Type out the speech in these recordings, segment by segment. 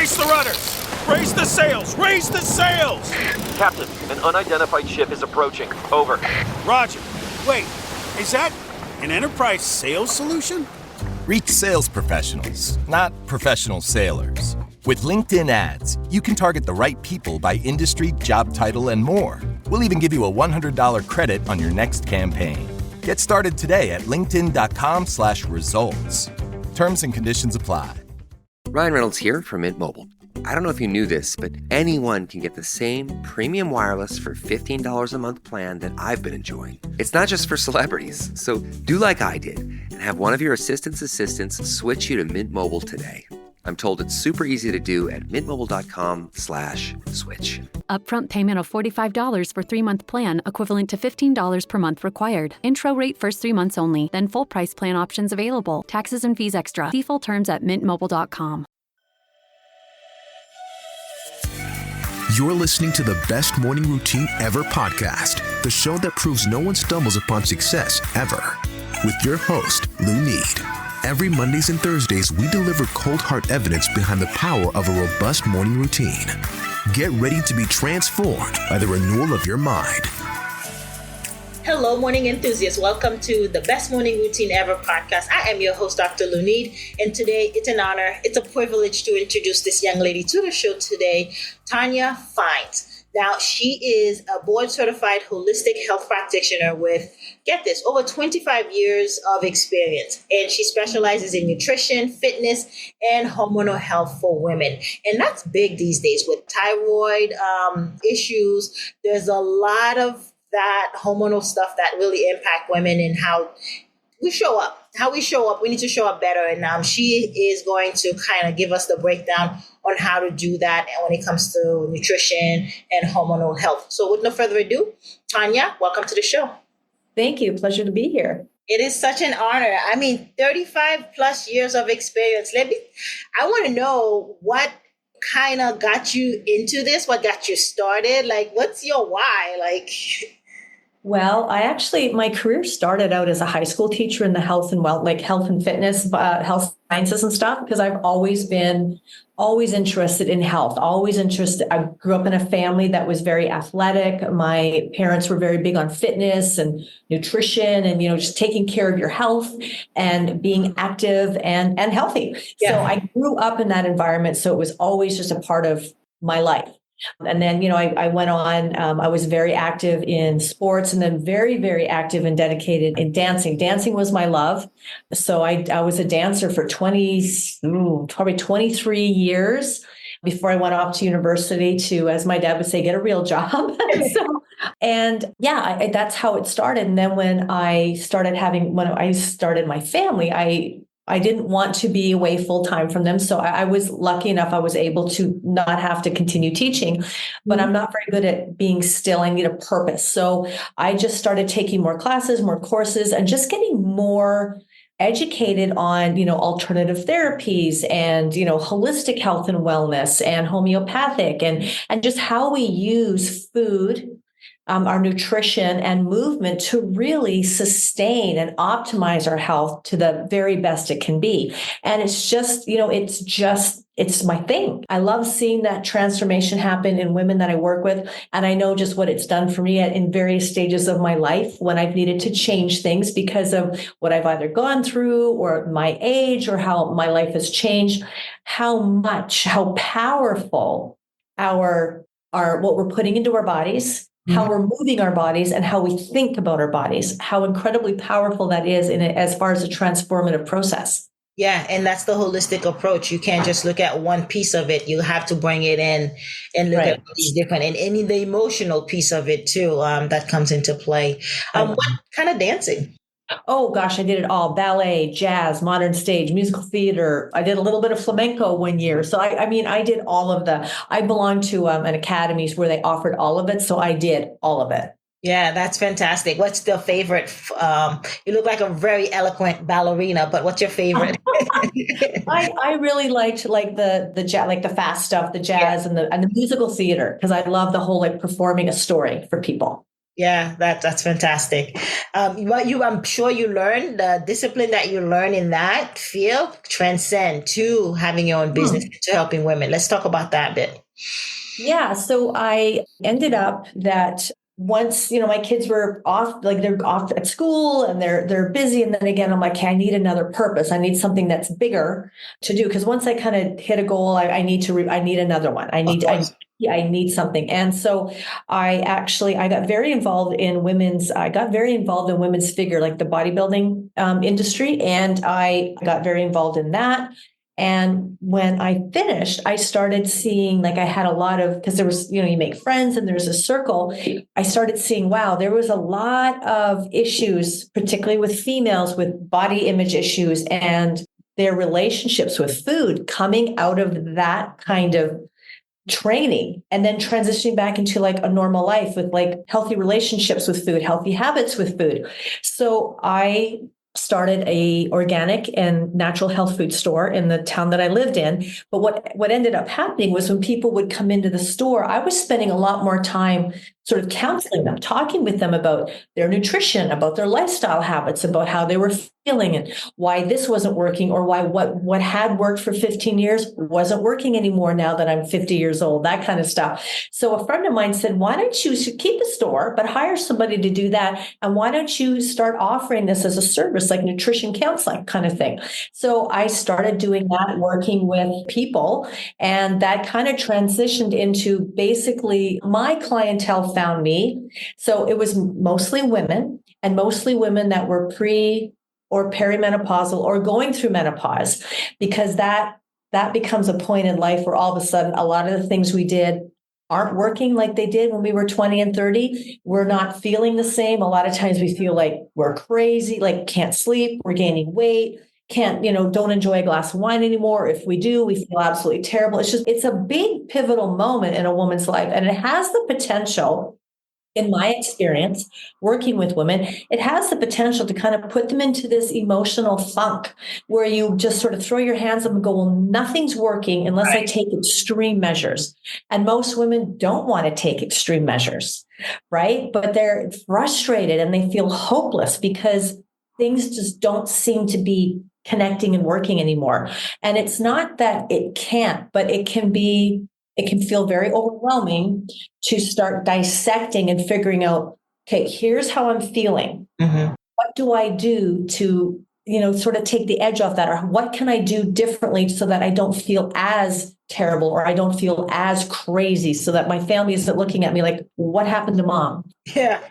Brace the rudders! Raise the sails! Raise the sails! Captain, an unidentified ship is approaching. Over. Roger. Wait, is that an enterprise sales solution? Reach sales professionals, not professional sailors. With LinkedIn ads, you can target the right people by industry, job title, and more. We'll even give you a $100 credit on your next campaign. Get started today at linkedin.com/results. Terms and conditions apply. Ryan Reynolds here from Mint Mobile. I don't know if you knew this, but anyone can get the same premium wireless for $15 a month plan that I've been enjoying. It's not just for celebrities. So do like I did and have one of your assistants switch you to Mint Mobile today. I'm told it's super easy to do at mintmobile.com/switch. Upfront payment of $45 for 3-month plan, equivalent to $15 per month required. Intro rate first 3 months only, then full price plan options available. Taxes and fees extra. See full terms at mintmobile.com. You're listening to the Best Morning Routine Ever podcast, the show that proves no one stumbles upon success ever. With your host, Lou Need. Every Mondays and Thursdays, we deliver cold hard evidence behind the power of a robust morning routine. Get ready to be transformed by the renewal of your mind. Hello, morning enthusiasts. Welcome to the Best Morning Routine Ever podcast. I am your host, Dr. Lunid, and today it's an honor, it's a privilege to introduce this young lady to the show today, Tonya Fines. Now, she is a board-certified holistic health practitioner with, get this, over 25 years of experience. And she specializes in nutrition, fitness, and hormonal health for women. And that's big these days with thyroid issues. There's a lot of that hormonal stuff that really impact women and how we show up. We need to show up better. And she is going to kind of give us the breakdown on how to do that when it comes to nutrition and hormonal health. So with no further ado, Tonya, welcome to the show. Thank you. Pleasure to be here. It is such an honor. 35 plus years of experience. I want to know what kind of got you into this, what got you started? What's your why? Well, my career started out as a high school teacher in the health and health and fitness, health sciences and stuff, because I've always been interested in health, I grew up in a family that was very athletic. My parents were very big on fitness and nutrition and, just taking care of your health and being active and healthy. Yeah. So I grew up in that environment. So it was always just a part of my life. And then, I went on, I was very active in sports and then very, very active and dedicated in dancing. Dancing was my love. So I was a dancer for probably 23 years before I went off to university to, as my dad would say, get a real job. That's how it started. And then when I started my family, I didn't want to be away full time from them. So I was lucky enough, I was able to not have to continue teaching, but I'm not very good at being still. I need a purpose. So I just started taking more classes, more courses, and just getting more educated on, alternative therapies and, holistic health and wellness and homeopathic and just how we use food, our nutrition and movement to really sustain and optimize our health to the very best it can be. And it's just, it's my thing. I love seeing that transformation happen in women that I work with. And I know just what it's done for me in various stages of my life when I've needed to change things because of what I've either gone through or my age or how my life has changed, how powerful our what we're putting into our bodies, how we're moving our bodies and how we think about our bodies, how incredibly powerful that is as far as a transformative process. Yeah, and that's the holistic approach. You can't just look at one piece of it. You have to bring it in and look at these different, and the emotional piece of it too, that comes into play. What kind of dancing? Oh gosh, I did it all. Ballet, jazz, modern stage, musical theater. I did a little bit of flamenco one year. So I did all of I belonged to an academies where they offered all of it. So I did all of it. Yeah, that's fantastic. What's the favorite? You look like a very eloquent ballerina, but what's your favorite? I really liked the jazz, the fast stuff, the jazz and the musical theater, because I love the whole performing a story for people. Yeah, that's fantastic. I'm sure you learned the discipline that you learn in that field transcend to having your own business and to helping women. Let's talk about that a bit. Yeah. So I ended up that once, my kids were off, like they're off at school and they're busy. And then again, I'm like, okay, I need another purpose. I need something that's bigger to do. Cause once I kind of hit a goal, I need I need another one. I need something. And so I got very involved in women's figure, like the bodybuilding industry. And I got very involved in that. And when I finished, I started seeing, like, I had a lot of, because there was, you make friends and there's a circle. I started seeing, wow, there was a lot of issues, particularly with females with body image issues and their relationships with food coming out of that kind of training and then transitioning back into like a normal life with like healthy relationships with food, healthy habits with food. So I started a organic and natural health food store in the town that I lived in. But what ended up happening was when people would come into the store, I was spending a lot more time sort of counseling them, talking with them about their nutrition, about their lifestyle habits, about how they were feeling and why this wasn't working or why what had worked for 15 years wasn't working anymore now that I'm 50 years old, that kind of stuff. So a friend of mine said, why don't you keep the store, but hire somebody to do that? And why don't you start offering this as a service, like nutrition counseling kind of thing? So I started doing that, working with people, and that kind of transitioned into basically my clientele found me. So it was mostly women, and mostly women that were pre or perimenopausal or going through menopause, because that becomes a point in life where all of a sudden a lot of the things we did aren't working like they did when we were 20 and 30. We're not feeling the same. A lot of times we feel like we're crazy, like can't sleep, we're gaining weight, don't enjoy a glass of wine anymore. If we do, we feel absolutely terrible. It's a big pivotal moment in a woman's life. And it has the potential, in my experience, working with women, it has the potential to kind of put them into this emotional funk where you just sort of throw your hands up and go, well, nothing's working unless I take extreme measures. And most women don't want to take extreme measures, right? But they're frustrated and they feel hopeless because things just don't seem to be connecting and working anymore. And it's not that it can't, but it can feel very overwhelming to start dissecting and figuring out, okay, here's how I'm feeling. Mm-hmm. What do I do to, sort of take the edge off that? Or what can I do differently so that I don't feel as terrible or I don't feel as crazy, so that my family isn't looking at me like, what happened to mom? Yeah.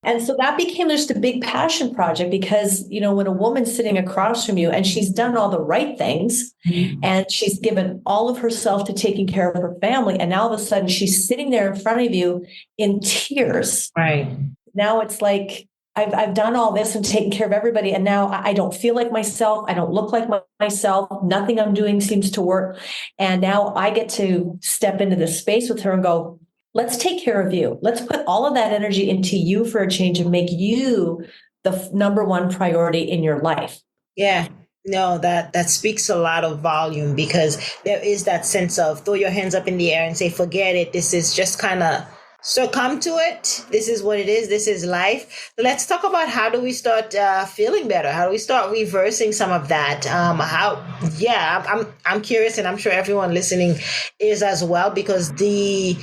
And so that became just a big passion project because, when a woman's sitting across from you and she's done all the right things and she's given all of herself to taking care of her family, and now all of a sudden she's sitting there in front of you in tears. Right. Now it's like, I've done all this and taken care of everybody, and now I don't feel like myself. I don't look like myself. Nothing I'm doing seems to work. And now I get to step into this space with her and go, let's take care of you. Let's put all of that energy into you for a change and make you the number one priority in your life. Yeah. No, that speaks a lot of volume, because there is that sense of throw your hands up in the air and say, forget it. This is just kind of succumb to it. This is what it is. This is life. Let's talk about how do we start feeling better? How do we start reversing some of that? I'm curious, and I'm sure everyone listening is as well, because the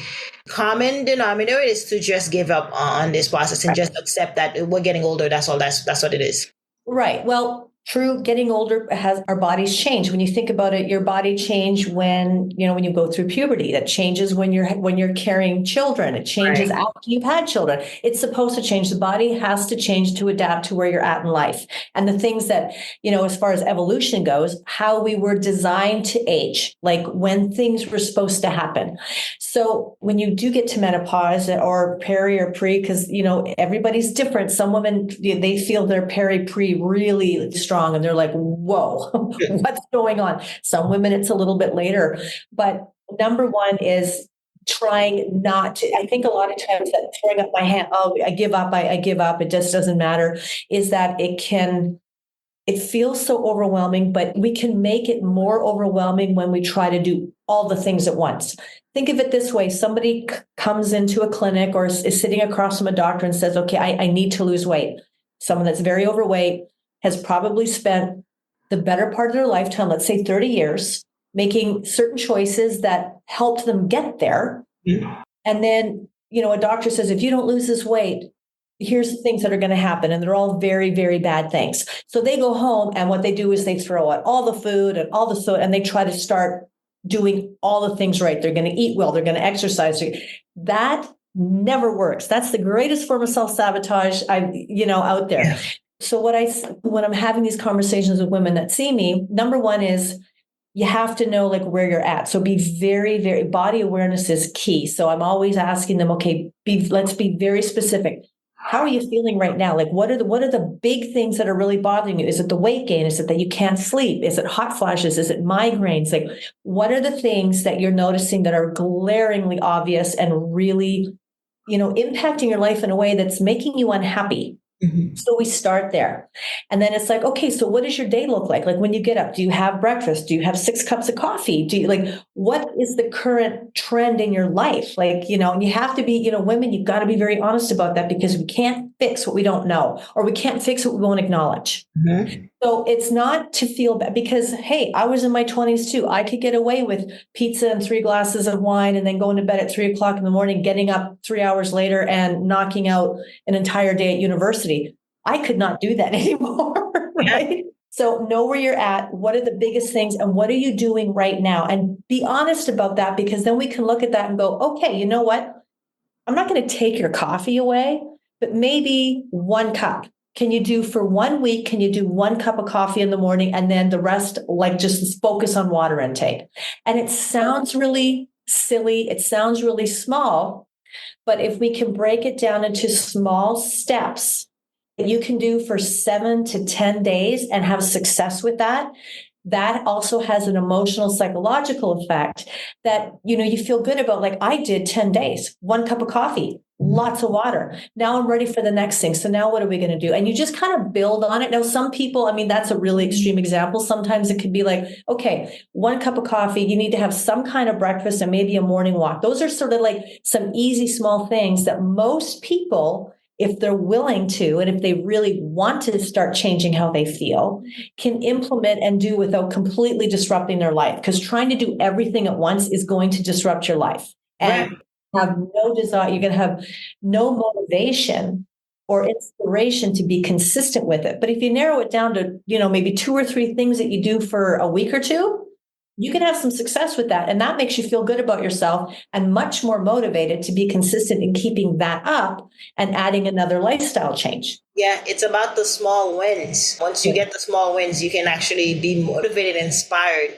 common denominator is to just give up on this process and just accept that we're getting older. That's all. That's what it is. Right. Well, true. Getting older has our bodies change. When you think about it, your body change when you go through puberty. That changes when you're carrying children. It changes after you've had children. It's supposed to change. The body has to change to adapt to where you're at in life. And the things that, as far as evolution goes, how we were designed to age, like when things were supposed to happen. So when you do get to menopause or peri or pre, because, everybody's different. Some women, they feel their peri-pre really strong and they're like, whoa, what's going on? Some women, it's a little bit later. But number one is trying not to, I think a lot of times that throwing up my hand, oh, I give up, it just doesn't matter, is that it can it feels so overwhelming, but we can make it more overwhelming when we try to do all the things at once. Think of it this way. Somebody comes into a clinic or is sitting across from a doctor and says, okay, I need to lose weight. Someone that's very overweight has probably spent the better part of their lifetime, let's say 30 years, making certain choices that helped them get there. Mm-hmm. And then, a doctor says, if you don't lose this weight, here's the things that are going to happen. And they're all very, very bad things. So they go home and what they do is they throw out all the food and all the soda and they try to start doing all the things right. They're going to eat well. They're going to exercise. That never works. That's the greatest form of self-sabotage out there. Yeah. So when I'm having these conversations with women that see me, number one is you have to know where you're at. So be very, very, body awareness is key. So I'm always asking them, okay, let's be very specific. How are you feeling right now? What are the big things that are really bothering you? Is it the weight gain? Is it that you can't sleep? Is it hot flashes? Is it migraines? What are the things that you're noticing that are glaringly obvious and really, impacting your life in a way that's making you unhappy? Mm-hmm. So we start there. And then it's okay, so what does your day look like? When you get up, do you have breakfast? Do you have 6 cups of coffee? Do you what is the current trend in your life? And you have to be, women, you've got to be very honest about that because we can't fix what we don't know, or we can't fix what we won't acknowledge. Mm-hmm. So it's not to feel bad because, hey, I was in my 20s too. I could get away with pizza and 3 glasses of wine and then going to bed at 3 o'clock in the morning, getting up 3 hours later and knocking out an entire day at university. I could not do that anymore, right? So know where you're at. What are the biggest things and what are you doing right now? And be honest about that because then we can look at that and go, okay, you know what? I'm not going to take your coffee away, but maybe 1 cup. Can you do for 1 week? Can you do 1 cup of coffee in the morning and then the rest, just focus on water intake? And it sounds really silly. It sounds really small, but if we can break it down into small steps that you can do for 7 to 10 days and have success with that, that also has an emotional, psychological effect that, you feel good about. I did 10 days, 1 cup of coffee, lots of water. Now I'm ready for the next thing. So now what are we going to do? And you just kind of build on it. Now, some people, that's a really extreme example. Sometimes it could be okay, 1 cup of coffee, you need to have some kind of breakfast and maybe a morning walk. Those are sort of some easy, small things that most people, if they're willing to, and if they really want to start changing how they feel, can implement and do without completely disrupting their life. Because trying to do everything at once is going to disrupt your life. And have no desire, you're going to have no motivation or inspiration to be consistent with it. But if you narrow it down to, maybe 2 or 3 things that you do for a week or 2, you can have some success with that. And that makes you feel good about yourself and much more motivated to be consistent in keeping that up and adding another lifestyle change. Yeah, it's about the small wins. Once you get the small wins, you can actually be motivated and inspired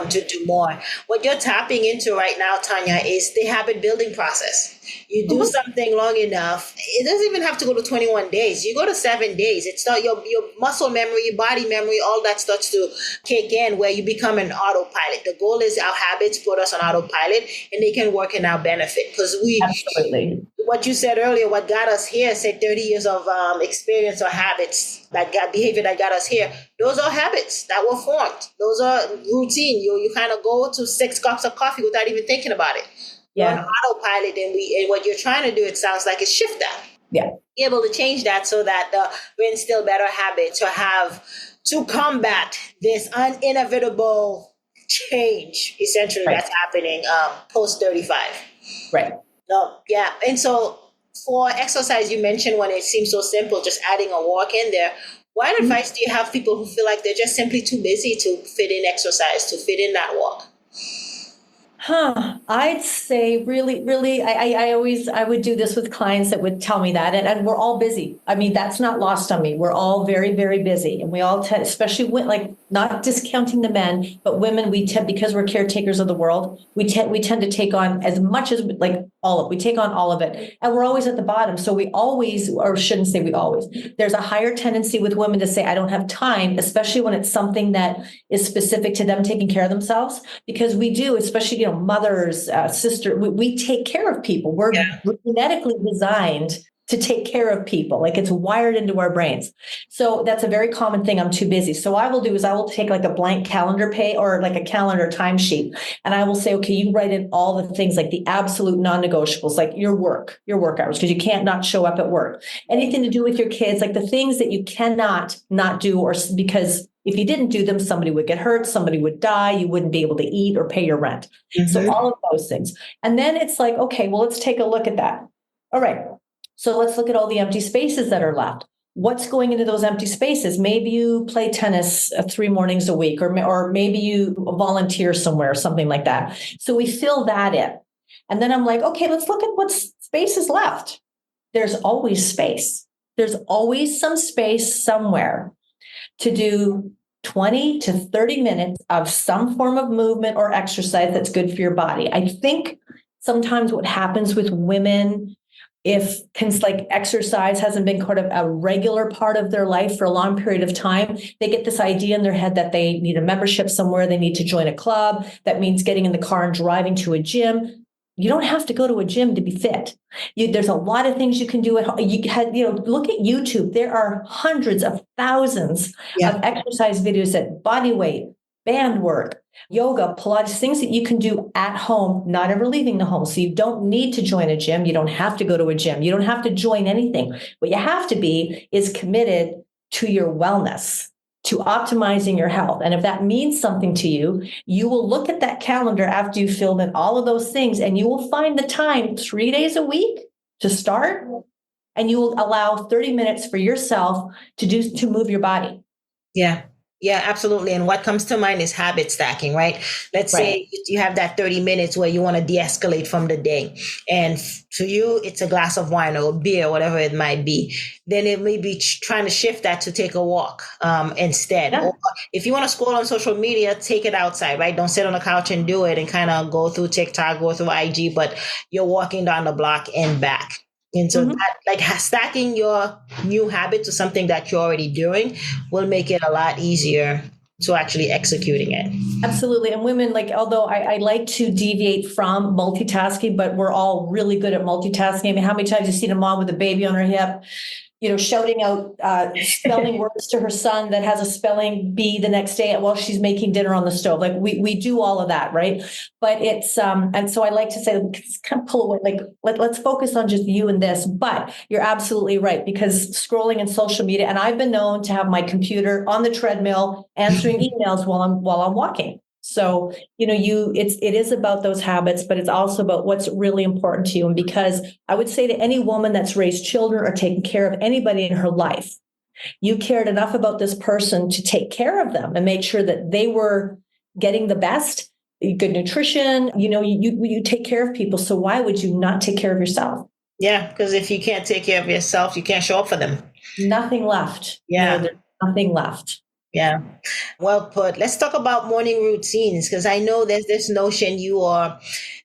to do more. What you're tapping into right now, Tonya, is the habit building process. You do something long enough. It doesn't even have to go to 21 days. You go to 7 days. It's not your muscle memory, your body memory, all that starts to kick in where you become an autopilot. The goal is our habits put us on autopilot and they can work in our benefit because Absolutely. What you said earlier, what got us here, say 30 years of experience or habits that got behavior that got us here. Those are habits that were formed. Those are routine. You kind of go to 6 cups of coffee without even thinking about it. Yeah. You're on autopilot, and what you're trying to do, it sounds like, is shift that. Yeah. Be able to change that so that we instill better habits to combat this inevitable change, essentially, that's happening post 35. Right. Yeah. And so for exercise, you mentioned when it seems so simple, just adding a walk in there. What advice do you have people who feel like they're just simply too busy to fit in exercise, to fit in that walk? I'd say really, I would do this with clients that would tell me that, and we're all busy. That's not lost on me. We're all very, very busy, and we all especially not discounting the men, but women, we tend, because we're caretakers of the world, we tend to take on as much as we take on all of it, and we're always at the bottom. So we always, or shouldn't say we always, there's a higher tendency with women to say, I don't have time, especially when it's something that is specific to them taking care of themselves, because we do, especially, mothers, sister, we take care of people. We're genetically designed to take care of people. Like it's wired into our brains. So that's a very common thing. I'm too busy. So what I will do is I will take like a blank calendar page or like a calendar timesheet. And I will say, okay, you write in all the things like the absolute non-negotiables, like your work hours, because you can't not show up at work. Anything to do with your kids, like the things that you cannot not do, or because if you didn't do them, somebody would get hurt, somebody would die, you wouldn't be able to eat or pay your rent. So all of those things. And then it's like, okay, well, let's take a look at that. All right. So let's look at all the empty spaces that are left. What's going into those empty spaces? Maybe you play tennis 3 mornings a week, or maybe you volunteer somewhere, something like that. So we fill that in. And then I'm like, okay, let's look at what space is left. There's always space. There's always some space somewhere to do 20 to 30 minutes of some form of movement or exercise that's good for your body. I think sometimes what happens with women, if like exercise hasn't been kind of a regular part of their life for a long period of time, they get this idea in their head that they need a membership somewhere, they need to join a club. That means getting in the car and driving to a gym. You don't have to go to a gym to be fit. There's a lot of things you can do at home. Look at YouTube. There are hundreds of thousands of exercise videos that body weight, band work, yoga, Pilates, things that you can do at home, not ever leaving the home. So you don't need to join a gym. You don't have to go to a gym. You don't have to join anything. What you have to be is committed to your wellness, to optimizing your health. And if that means something to you, you will look at that calendar after you filled in all of those things, and you will find the time 3 days a week to start, and you will allow 30 minutes for yourself to move your body. Yeah. Yeah, absolutely. And what comes to mind is habit stacking, right? Let's say you have that 30 minutes where you want to de-escalate from the day. And to you, it's a glass of wine or beer, whatever it might be. Then it may be trying to shift that to take a walk instead. Yeah. Or if you want to scroll on social media, take it outside, right? Don't sit on the couch and do it and kind of go through TikTok, go through IG, but you're walking down the block and back. And so that, like stacking your new habit to something that you're already doing will make it a lot easier to actually executing it. Absolutely. And women, like, although I like to deviate from multitasking, but we're all really good at multitasking. I mean, how many times you see a mom with a baby on her hip, shouting out spelling words to her son that has a spelling bee the next day while she's making dinner on the stove. Like we do all of that, right? But it's and so I like to say, let's kind of pull away, like let's focus on just you and this. But you're absolutely right, because scrolling in social media, and I've been known to have my computer on the treadmill answering emails while I'm walking. So, it is about those habits, but it's also about what's really important to you. And because I would say to any woman that's raised children or taken care of anybody in her life, you cared enough about this person to take care of them and make sure that they were getting the best, good nutrition. You take care of people. So why would you not take care of yourself? Yeah, because if you can't take care of yourself, you can't show up for them. Nothing left. Yeah. There's nothing left. Yeah. Well put. Let's talk about morning routines, because I know there's this notion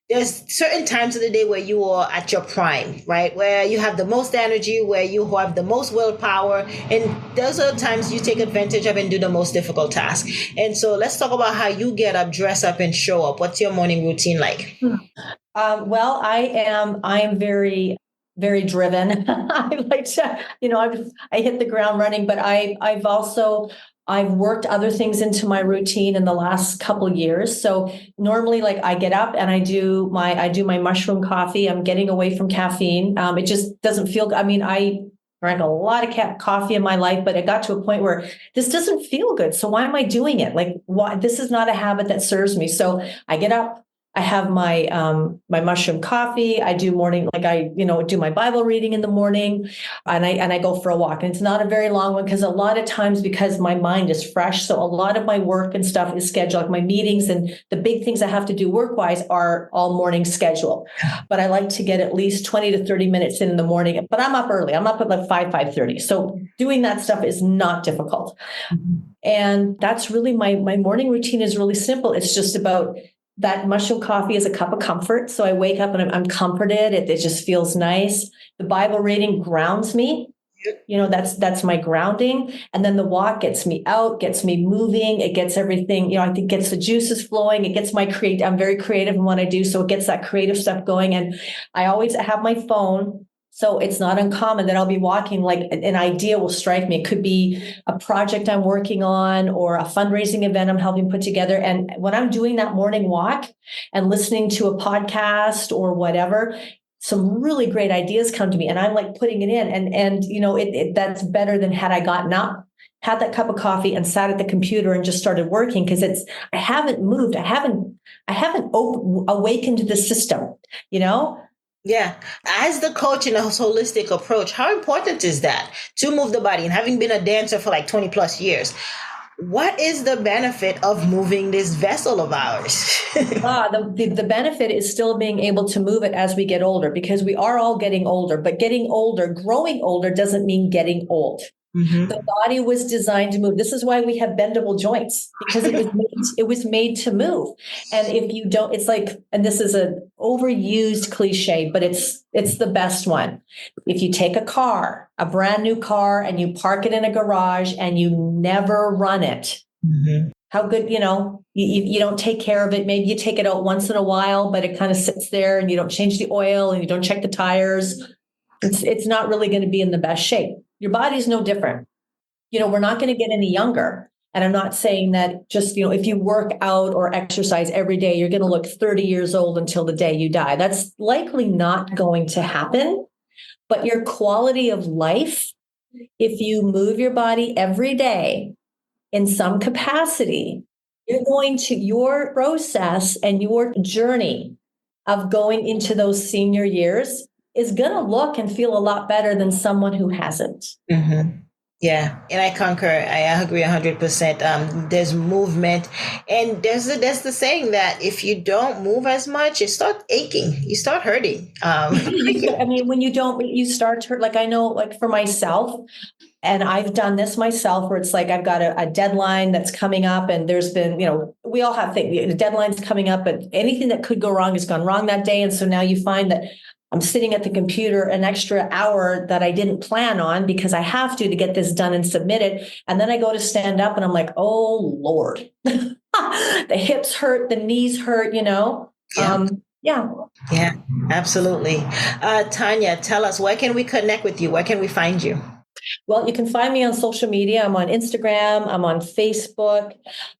there's certain times of the day where you are at your prime, right? Where you have the most energy, where you have the most willpower. And those are times you take advantage of and do the most difficult task. And so let's talk about how you get up, dress up, and show up. What's your morning routine like? Well, I'm very, very driven. I like to, I hit the ground running, but I've worked other things into my routine in the last couple of years. So normally, like, I get up and I do my mushroom coffee. I'm getting away from caffeine. It just doesn't feel good. I mean, I drank a lot of coffee in my life, but it got to a point where this doesn't feel good. So why am I doing it? Like, why? This is not a habit that serves me. So I get up. I have my mushroom coffee. I do morning, like I do my Bible reading in the morning, and I go for a walk. And it's not a very long one, because a lot of times, because my mind is fresh, so a lot of my work and stuff is scheduled. Like my meetings and the big things I have to do work-wise are all morning scheduled. But I like to get at least 20 to 30 minutes in the morning. But I'm up early. I'm up at like 5:30. So doing that stuff is not difficult. Mm-hmm. And that's really my morning routine is really simple. It's just about that mushroom coffee is a cup of comfort. So I wake up and I'm comforted. It just feels nice. The Bible reading grounds me. That's my grounding. And then the walk gets me out, gets me moving. It gets everything, I think gets the juices flowing. It gets I'm very creative in what I do. So it gets that creative stuff going. And I always have my phone So it's not uncommon that I'll be walking, like an idea will strike me. It could be a project I'm working on or a fundraising event I'm helping put together. And when I'm doing that morning walk and listening to a podcast or whatever, some really great ideas come to me and I'm like putting it in. And that's better than had I gotten up, had that cup of coffee and sat at the computer and just started working, because I haven't moved. I haven't awakened the system, Yeah. As the coach in a holistic approach, how important is that to move the body? And having been a dancer for like 20 plus years, what is the benefit of moving this vessel of ours? The benefit is still being able to move it as we get older, because we are all getting older, but getting older, growing older doesn't mean getting old. Mm-hmm. The body was designed to move. This is why we have bendable joints, because it was made to move. And if you don't, it's like, and this is an overused cliche, but it's the best one. If you take a car, a brand new car, and you park it in a garage and you never run it, mm-hmm. How good, you don't take care of it. Maybe you take it out once in a while, but it kind of sits there and you don't change the oil and you don't check the tires. It's not really going to be in the best shape. Your body's no different. We're not going to get any younger. And I'm not saying that just, if you work out or exercise every day, you're going to look 30 years old until the day you die. That's likely not going to happen. But your quality of life, if you move your body every day in some capacity, your process and your journey of going into those senior years is going to look and feel a lot better than someone who hasn't. Mm-hmm. Yeah, and I concur. I agree 100%. There's movement, and there's the saying that if you don't move as much, you start aching, you start hurting. I mean, when you don't, you start to hurt. Like I know, like for myself, and I've done this myself, where it's like I've got a deadline that's coming up, and there's been, we all have things. The deadline's coming up, but anything that could go wrong has gone wrong that day, and so now you find that I'm sitting at the computer an extra hour that I didn't plan on because I have to get this done and submitted. And then I go to stand up and I'm like, oh, Lord, the hips hurt, the knees hurt, Yeah. Yeah, absolutely. Tonya, tell us, where can we connect with you? Where can we find you? Well, you can find me on social media. I'm on Instagram. I'm on Facebook.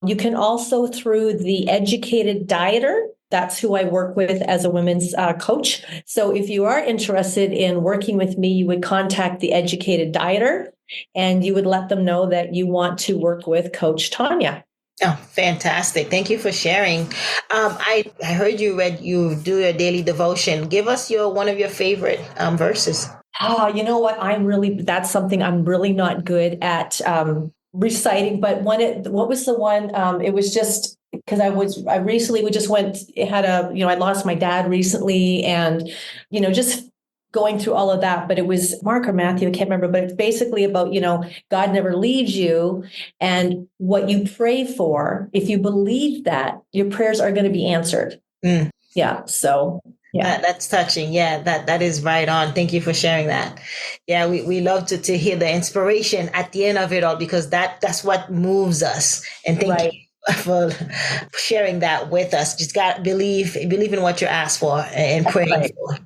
You can also through the Educated Dieter. That's who I work with as a women's coach. So if you are interested in working with me, you would contact the Educated Dieter and you would let them know that you want to work with Coach Tonya. Oh, fantastic. Thank you for sharing. I heard you do your daily devotion. Give us one of your favorite verses. Oh, you know what? That's something I'm really not good at reciting. But what was the one? It was just because I lost my dad recently and, just going through all of that. But it was Mark or Matthew, I can't remember, but it's basically about, God never leaves you. And what you pray for, if you believe that, your prayers are going to be answered. Mm. Yeah. So. Yeah, that's touching. Yeah, that is right on. Thank you for sharing that. Yeah, we love to hear the inspiration at the end of it all, because that's what moves us. And thank you for sharing that with us. Just got to believe in what you asked for and praying for.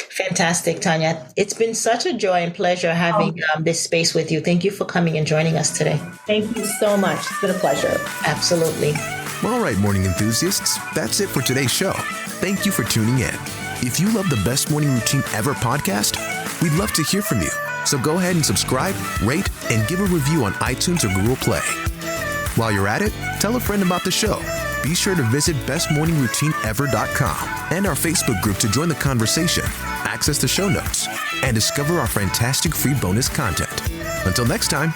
Fantastic, Tonya. It's been such a joy and pleasure having this space with you. Thank you for coming and joining us today. Thank you so much. It's been a pleasure. Absolutely. All right, morning enthusiasts, that's it for today's show. Thank you for tuning in. If you love the Best Morning Routine Ever podcast, we'd love to hear from you. So go ahead and subscribe, rate, and give a review on iTunes or Google Play. While you're at it, tell a friend about the show. Be sure to visit bestmorningroutineever.com and our Facebook group to join the conversation, access the show notes, and discover our fantastic free bonus content. Until next time,